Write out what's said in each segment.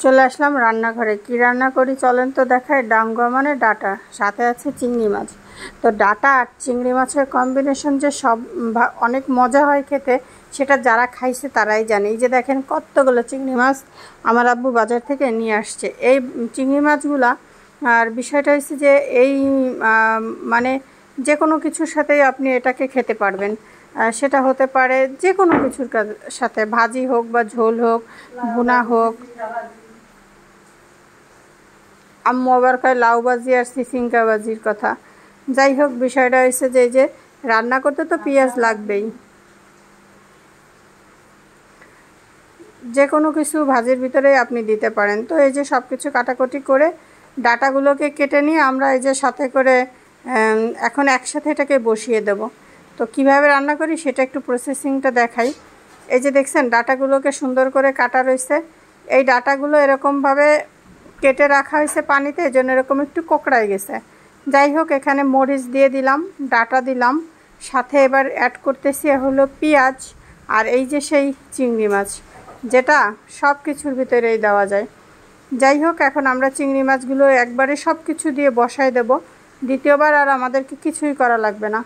চলে আসলাম রান্নাঘরে। কি রান্না করি চলেন তো দেখাই। ডাঙ্গা মানে ডাটা, সাথে আছে চিংড়ি মাছ। তো ডাটা আর চিংড়ি মাছের কম্বিনেশন যে অনেক মজা হয় খেতে, সেটা যারা খাইছে তারাই জানে। এই যে দেখেন কতগুলো চিংড়ি মাছ আমার আব্বু বাজার থেকে নিয়ে আসছে। এই চিংড়ি মাছগুলা, আর বিষয়টা হচ্ছে যে এই মানে যে কোনো কিছুর সাথেই আপনি এটাকে খেতে পারবেন। সেটা হতে পারে যে কোনো কিছুর সাথে, ভাজি হোক বা ঝোল হোক, ভুনা হোক। আম্মু আবার কয় লাউ ভাজি আর সিসিঙ্কা ভাজির কথা। যাই হোক, বিষয়টা হয়েছে যে এই যে রান্না করতে তো পেঁয়াজ লাগবেই। যে কোনো কিছু ভাজির ভিতরে আপনি দিতে পারেন। তো এই যে সব কিছু কাটাকুটি করে ডাটাগুলোকে কেটে নিয়ে আমরা এই যে সাথে করে এখন একসাথে এটাকে বসিয়ে দেব। তো কিভাবে রান্না করি সেটা একটু প্রসেসিংটা দেখাই। এই যে দেখছেন ডাটাগুলোকে সুন্দর করে কাটা রয়েছে। এই ডাটাগুলো এরকমভাবে কেটে রাখা হয়েছে পানিতে, এই জন্য এরকম একটু কোঁকড়ায় গেছে। যাই হোক, এখানে মরিচ দিয়ে দিলাম, ডাটা দিলাম, সাথে এবার অ্যাড করতেছি হলো পেঁয়াজ আর এই যে সেই চিংড়ি মাছ, যেটা সব কিছুর ভিতরেই দেওয়া যায়। যাই হোক, এখন আমরা চিংড়ি মাছগুলো একবারে সব কিছু দিয়ে বসাই দেব। দ্বিতীয়বার আর আমাদেরকে কিছুই করা লাগবে না।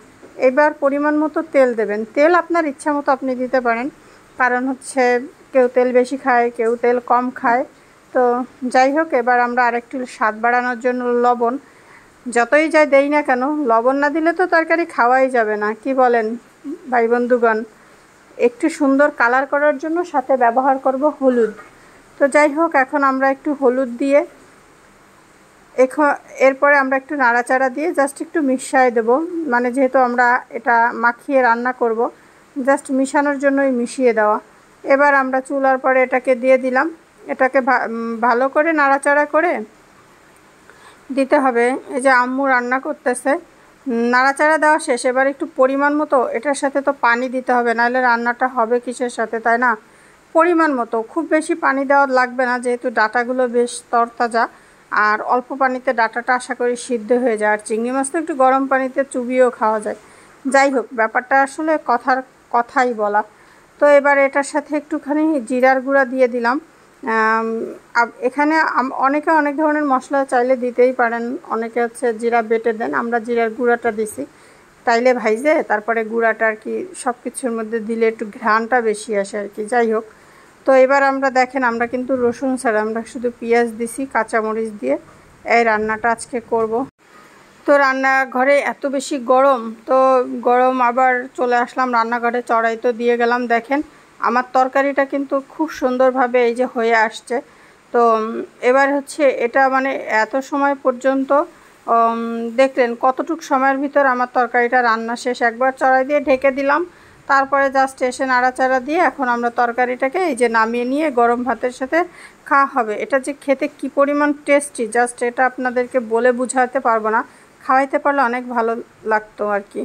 এবার পরিমাণ মতো তেল দেবেন। তেল আপনার ইচ্ছা মতো আপনি দিতে পারেন, কারণ হচ্ছে কেউ তেল বেশি খায়, কেউ তেল কম খায়। তো যাই হোক, এবার আমরা আরেকটু স্বাদ বাড়ানোর জন্য লবণ, যতই যাই দেই না কেন, লবণ না দিলে তো তরকারি খাওয়াই যাবে না। কি বলেন ভাই বন্ধুগণ? একটু সুন্দর কালার করার জন্য সাথে ব্যবহার করব হলুদ। তো যাই হোক, এখন আমরা একটু হলুদ দিয়ে এরপরে আমরা একটু নাড়াচাড়া দিয়ে জাস্ট একটু মিশিয়ে দেব। মানে যেহেতু আমরা এটা মাখিয়ে রান্না করব, জাস্ট মিশানোর জন্যই মিশিয়ে দেওয়া। এবার আমরা চুলার পরে এটাকে দিয়ে দিলাম। এটাকে ভালো করে নাড়াচাড়া করে দিতে হবে। এই যে আম্মু রান্না করতেছে, নাড়াচাড়া দেওয়া শেষ। এবার একটু পরিমাণ মতো এটার সাথে তো পানি দিতে হবে, নাহলে রান্নাটা হবে কিসের সাথে, তাই না? পরিমাণ মতো, খুব বেশি পানি দেওয়া লাগবে না, যেহেতু ডাটাগুলো বেশ তরতাজা। আর অল্প পানিতে ডাটাটা আশা করি সিদ্ধ হয়ে যায়। আর চিংড়ি মাছ তো একটু গরম পানিতে চুবিয়েও খাওয়া যায়। যাই হোক, ব্যাপারটা আসলে কথাই বলা। তো এবার এটার সাথে একটুখানি জিরার গুঁড়া দিয়ে দিলাম। এখানে অনেকে অনেক ধরনের মশলা চাইলে দিতেই পারেন, অনেকে হচ্ছে জিরা বেটে দেন, আমরা জিরার গুঁড়াটা দিছি। তাইলে ভাইজে তারপরে গুঁড়াটা আর কি সব কিছুর মধ্যে দিলে একটু ঘ্রাণটা বেশি আসে আর কি। যাই হোক, তো এবার আমরা দেখেন, আমরা কিন্তু রসুন ছাড়া, আমরা শুধু পেঁয়াজ দিছি, কাঁচামরিচ দিয়ে এই রান্নাটা আজকে করব। তো রান্নাঘরে এত বেশি গরম, তো গরম আবার চলে আসলাম রান্নাঘরে, চড়াই তো দিয়ে গেলাম। দেখেন আমার তরকারিটা কিন্তু খুব সুন্দরভাবে এই যে হয়ে আসছে। তো এবার হচ্ছে এটা মানে এত সময় পর্যন্ত দেখলেন কতটুকু সময়ের ভিতর আমার তরকারিটা রান্না শেষ। একবার চড়াই দিয়ে ঢেকে দিলাম, তারপরে জাস্ট এসে নাড়াচাড়া দিয়ে এখন আমরা তরকারিটাকে এই যে নামিয়ে নিয়ে গরম ভাতের সাথে খাওয়া হবে। এটা যে খেতে কি পরিমাণ টেস্টি, জাস্ট এটা আপনাদেরকে বলে বুঝাতে পারবো না। খাওয়াইতে পারলে অনেক ভালো লাগতো আর কি।